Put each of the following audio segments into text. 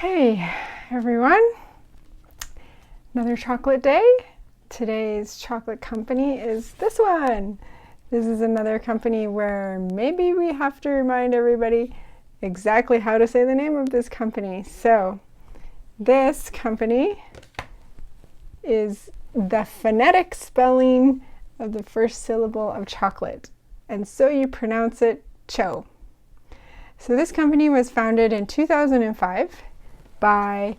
Hey everyone, another chocolate day. Today's chocolate company is this one. This is another company where maybe we have to remind everybody exactly how to say the name of this company. So this company is the phonetic spelling of the first syllable of chocolate, and so you pronounce it CHO. So this company was founded in 2005 by,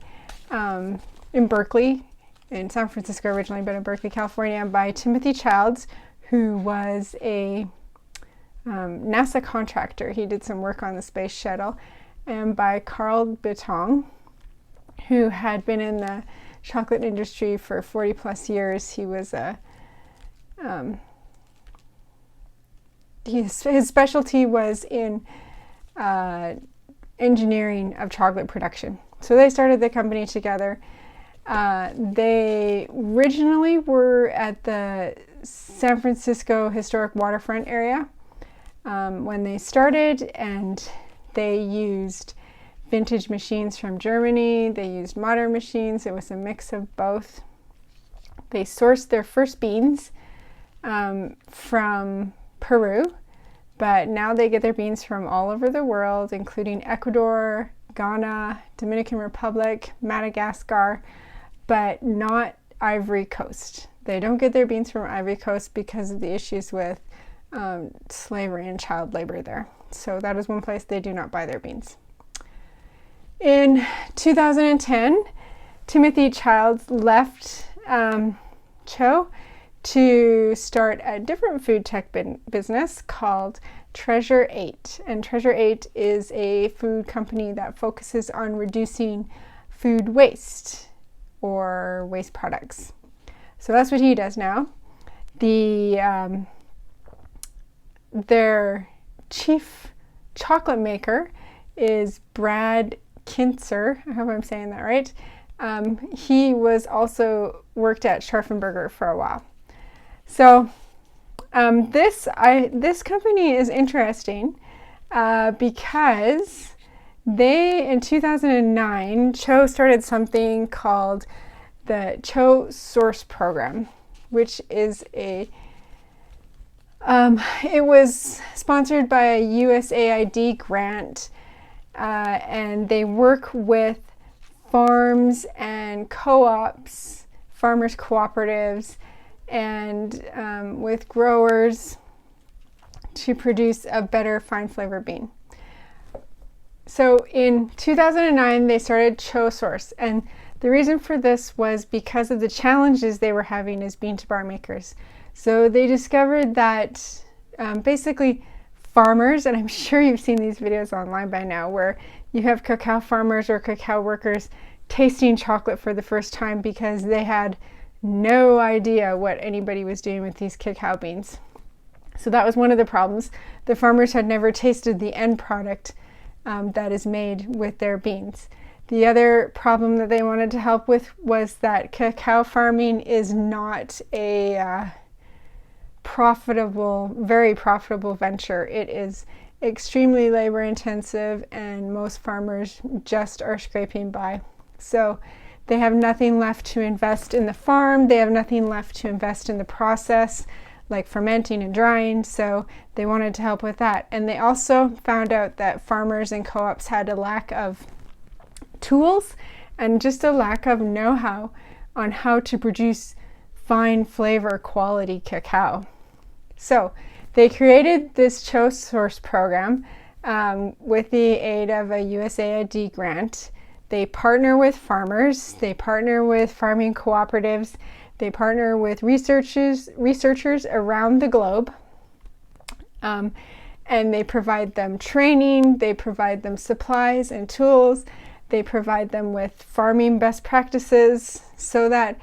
in Berkeley, in San Francisco originally, but in Berkeley, California, by Timothy Childs, who was a NASA contractor. He did some work on the space shuttle, and by Carl Bitong, who had been in the chocolate industry for 40 plus years. He was his specialty was in engineering of chocolate production. So they started the company together. They originally were at the San Francisco historic waterfront area when they started, and they used vintage machines from Germany. They used modern machines. It was a mix of both. They sourced their first beans from Peru, but now they get their beans from all over the world, including Ecuador, Ghana, Dominican Republic, Madagascar, but not Ivory Coast. They don't get their beans from Ivory Coast because of the issues with slavery and child labor there. So that is one place they do not buy their beans. In 2010, Timothy Childs left CHO to start a different food tech business called Treasure 8. And Treasure 8 is a food company that focuses on reducing food waste or waste products. So that's what he does now. Their chief chocolate maker is Brad Kintzer. I hope I'm saying that right. He was also worked at Scharfenberger for a while. So this company is interesting because they, in 2009, CHO started something called the TCHOSource program, which is it was sponsored by a USAID grant, and they work with farms and co-ops, farmers cooperatives, and with growers to produce a better fine flavor bean. So in 2009, they started TCHOSource, and the reason for this was because of the challenges they were having as bean to bar makers. So they discovered that basically farmers, and I'm sure you've seen these videos online by now, where you have cacao farmers or cacao workers tasting chocolate for the first time because they had no idea what anybody was doing with these cacao beans. So that was one of the problems. The farmers had never tasted the end product that is made with their beans. The other problem that they wanted to help with was that cacao farming is not a very profitable venture. It is extremely labor intensive, and most farmers just are scraping by. So they have nothing left to invest in the farm. They have nothing left to invest in the process, like fermenting and drying. So they wanted to help with that. And they also found out that farmers and co-ops had a lack of tools and just a lack of know-how on how to produce fine flavor quality cacao. So they created this TCHOSource program with the aid of a USAID grant. They partner with farmers, they partner with farming cooperatives, they partner with researchers around the globe, and they provide them training, they provide them supplies and tools, they provide them with farming best practices, so that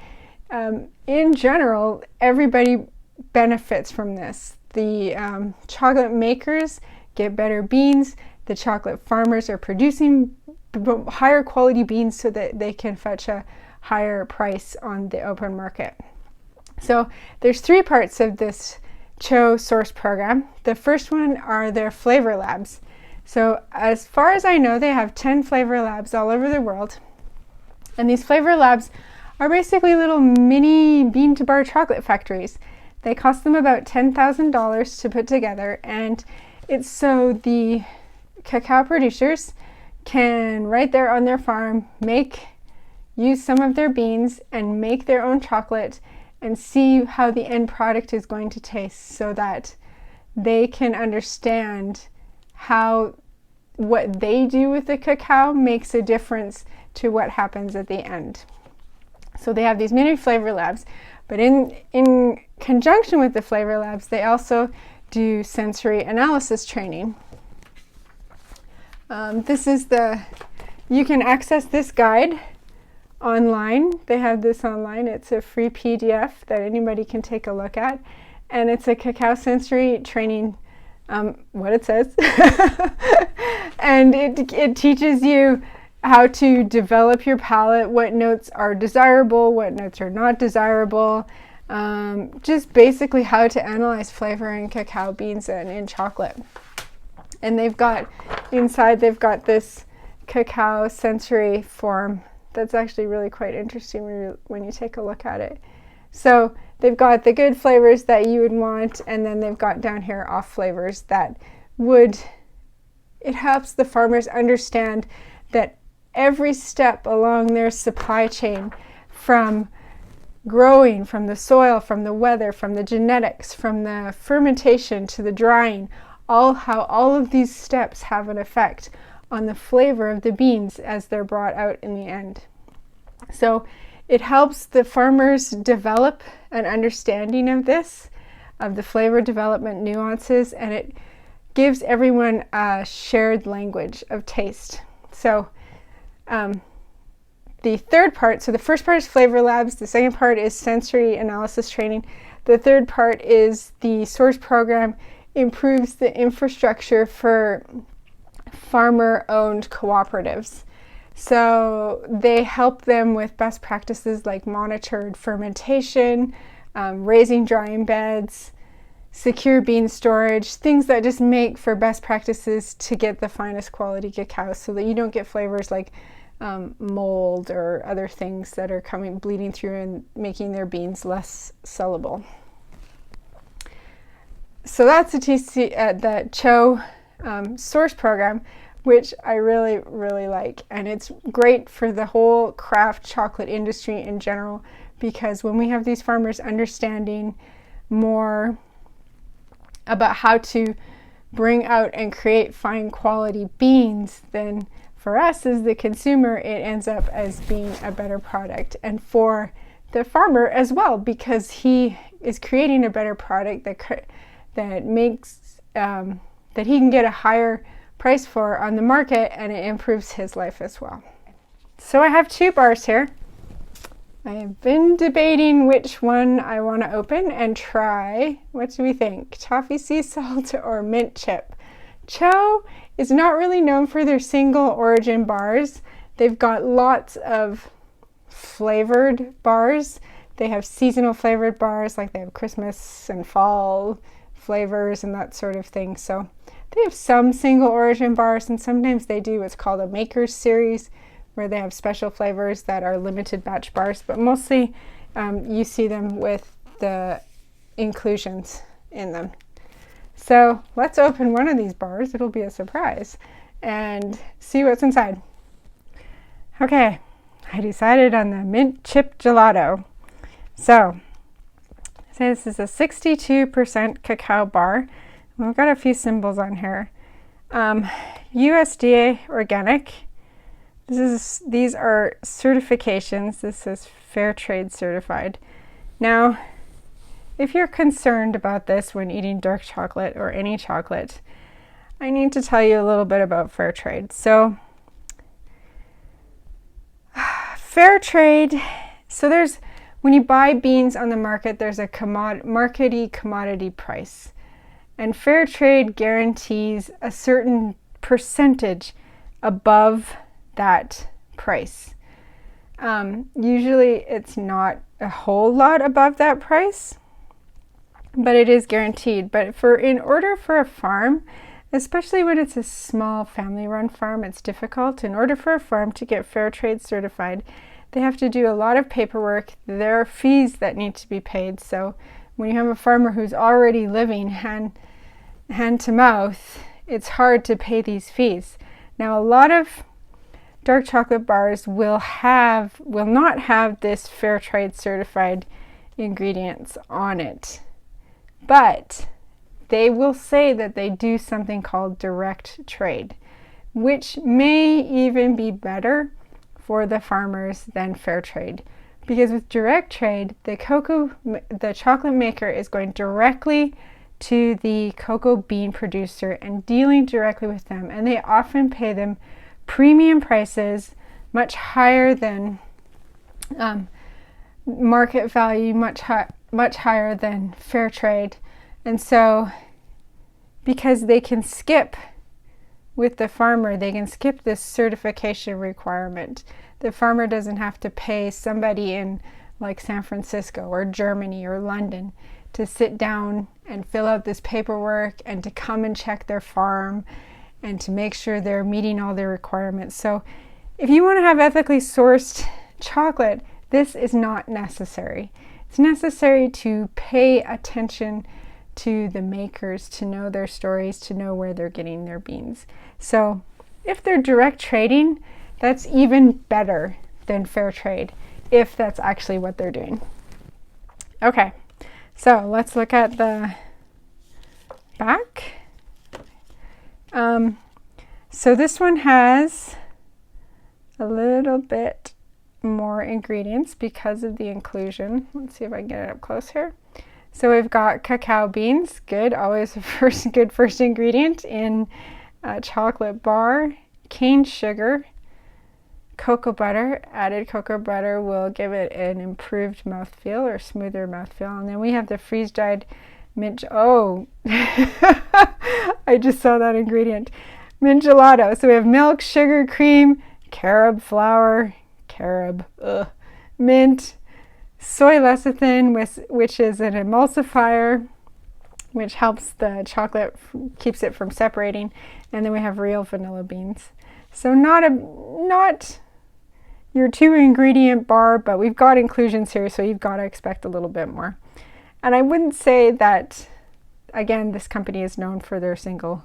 in general, everybody benefits from this. The chocolate makers get better beans, the chocolate farmers are producing higher quality beans so that they can fetch a higher price on the open market. So there's three parts of this TCHOSource program. The first one are their flavor labs. So as far as I know, they have 10 flavor labs all over the world. And these flavor labs are basically little mini bean-to-bar chocolate factories. They cost them about $10,000 to put together, and it's so the cacao producers can, right there on their farm, use some of their beans and make their own chocolate and see how the end product is going to taste, so that they can understand how what they do with the cacao makes a difference to what happens at the end. So they have these mini flavor labs, but in conjunction with the flavor labs, they also do sensory analysis training. You can access this guide online. They have this online. It's a free PDF that anybody can take a look at. And it's a cacao sensory training, what it says. And it teaches you how to develop your palate, what notes are desirable, what notes are not desirable, just basically how to analyze flavor in cacao beans and in chocolate. And they've got this cacao sensory form that's actually really quite interesting when you take a look at it. So they've got the good flavors that you would want, and then they've got down here off flavors it helps the farmers understand that every step along their supply chain, from growing, from the soil, from the weather, from the genetics, from the fermentation to the drying, how all of these steps have an effect on the flavor of the beans as they're brought out in the end. So it helps the farmers develop an understanding of the flavor development nuances, and it gives everyone a shared language of taste. So the third part, so the first part is flavor labs, the second part is sensory analysis training, the third part is the Source program improves the infrastructure for farmer-owned cooperatives. So they help them with best practices like monitored fermentation, raising drying beds, secure bean storage, things that just make for best practices to get the finest quality cacao, so that you don't get flavors like mold or other things that are bleeding through and making their beans less sellable. So that's the TCHO Source program, which I really, really like. And it's great for the whole craft chocolate industry in general, because when we have these farmers understanding more about how to bring out and create fine quality beans, then for us as the consumer, it ends up as being a better product. And for the farmer as well, because he is creating a better product that makes that he can get a higher price for on the market, and it improves his life as well. So I have 2 bars here. I have been debating which one I want to open and try. What do we think? Toffee sea salt or mint chip? CHO is not really known for their single origin bars. They've got lots of flavored bars. They have seasonal flavored bars, like they have Christmas and fall flavors and that sort of thing. So they have some single origin bars, and sometimes they do what's called a Makers series, where they have special flavors that are limited batch bars, but mostly you see them with the inclusions in them. So let's open one of these bars, it'll be a surprise, and see what's inside. Okay, I decided on the mint chip gelato. So this is a 62% cacao bar. We've got a few symbols on here. USDA organic. These are certifications. This is fair trade certified. Now, if you're concerned about this when eating dark chocolate or any chocolate, I need to tell you a little bit about fair trade. So, fair trade, when you buy beans on the market, there's a commodity price. And fair trade guarantees a certain percentage above that price. Usually it's not a whole lot above that price, but it is guaranteed. But in order for a farm Especially when it's a small family-run farm, it's difficult. In order for a farm to get fair trade certified, they have to do a lot of paperwork. There are fees that need to be paid. So when you have a farmer who's already living hand to mouth, it's hard to pay these fees. Now, a lot of dark chocolate bars will not have this fair trade certified ingredients on it, but they will say that they do something called direct trade, which may even be better for the farmers than fair trade, because with direct trade, the chocolate maker is going directly to the cocoa bean producer and dealing directly with them, and they often pay them premium prices, much higher than market value, much higher than fair trade. And so because they can skip with the farmer, they can skip this certification requirement. The farmer doesn't have to pay somebody in like San Francisco or Germany or London to sit down and fill out this paperwork and to come and check their farm and to make sure they're meeting all their requirements. So if you want to have ethically sourced chocolate, this is not necessary. It's necessary to pay attention to the makers, to know their stories, to know where they're getting their beans. So if they're direct trading, that's even better than fair trade, if that's actually what they're doing. Okay, so let's look at the back. So this one has a little bit more ingredients because of the inclusion. Let's see if I can get it up close here. So we've got cacao beans, good, always a good first ingredient in a chocolate bar, cane sugar, cocoa butter. Added cocoa butter will give it an improved mouthfeel or smoother mouthfeel. And then we have the freeze-dried mint. Oh, I just saw that ingredient. Mint gelato. So we have milk, sugar, cream, carob flour, mint, soy lecithin, which is an emulsifier, which helps the chocolate, keeps it from separating. And then we have real vanilla beans. So not your 2-ingredient bar, but we've got inclusions here, so you've got to expect a little bit more. And I wouldn't say that, again, this company is known for their single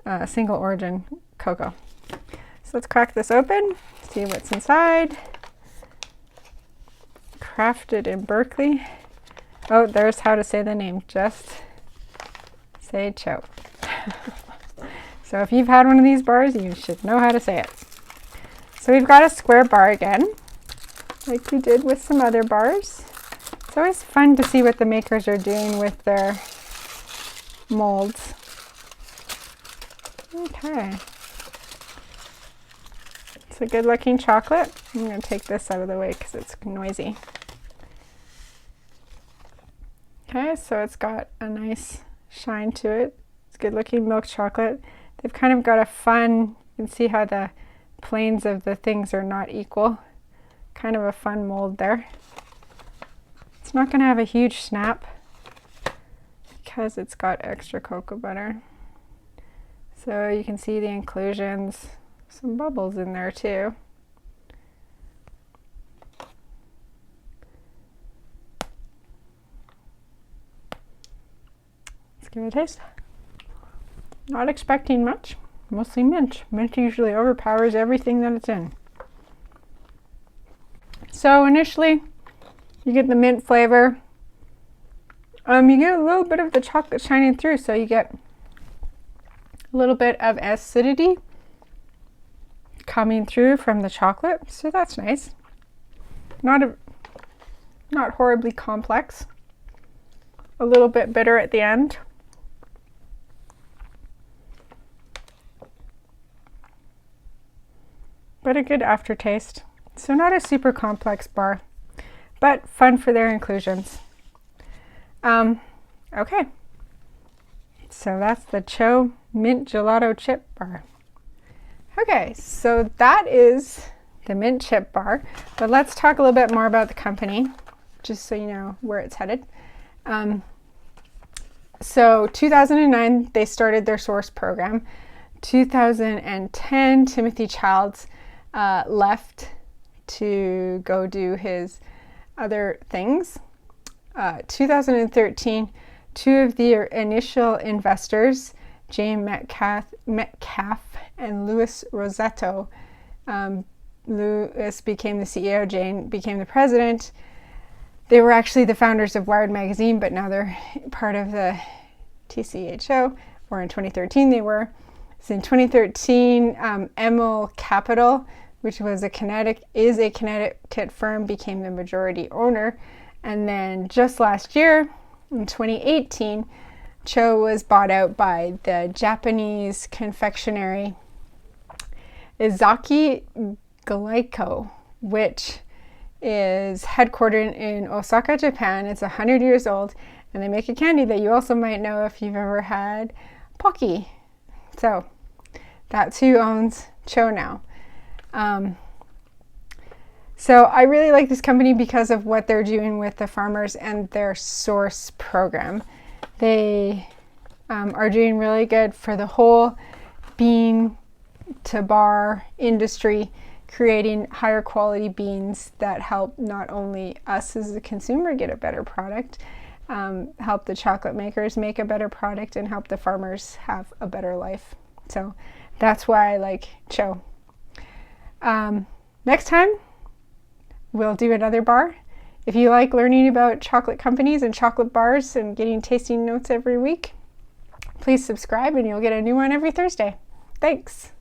origin cocoa. So let's crack this open, see what's inside. Crafted in Berkeley. Oh, there's how to say the name. Just say CHO. So if you've had one of these bars, you should know how to say it. So we've got a square bar again, like we did with some other bars. It's always fun to see what the makers are doing with their molds. Okay. It's a good looking chocolate. I'm going to take this out of the way because it's noisy. Okay, so it's got a nice shine to it. It's good looking milk chocolate. They've kind of got a fun, you can see how the planes of the things are not equal. Kind of a fun mold there. It's not going to have a huge snap because it's got extra cocoa butter. So you can see the inclusions, some bubbles in there too. Let's give it a taste. Not expecting much, mostly mint. Mint usually overpowers everything that it's in. So initially, you get the mint flavor. You get a little bit of the chocolate shining through, so you get a little bit of acidity coming through from the chocolate, so that's nice. Not horribly complex. A little bit bitter at the end. But a good aftertaste. So not a super complex bar, but fun for their inclusions. Okay. So that's the CHO Mint Gelato Chip Bar. Okay, so that is the mint chip bar, but let's talk a little bit more about the company, just so you know where it's headed. So 2009, they started their Source program. 2010, Timothy Childs left to go do his other things. 2013, two of the initial investors, Jane Metcalf and Louis Rosetto, Louis became the CEO, Jane became the president. They were actually the founders of Wired magazine, but now they're part of the TCHO, or in 2013 they were. So in 2013, Emil Capital, which was a Connecticut firm, became the majority owner. And then just last year, in 2018, CHO was bought out by the Japanese confectionery Izaki Gelato, which is headquartered in Osaka, Japan. It's 100 years old, and they make a candy that you also might know if you've ever had Pocky. So that's who owns CHO now. So I really like this company because of what they're doing with the farmers and their Source program. They are doing really good for the whole bean to bar industry, creating higher quality beans that help not only us as the consumer get a better product, help the chocolate makers make a better product, and help the farmers have a better life. So that's why I like CHO. Next time, we'll do another bar. If you like learning about chocolate companies and chocolate bars and getting tasting notes every week, please subscribe and you'll get a new one every Thursday. Thanks.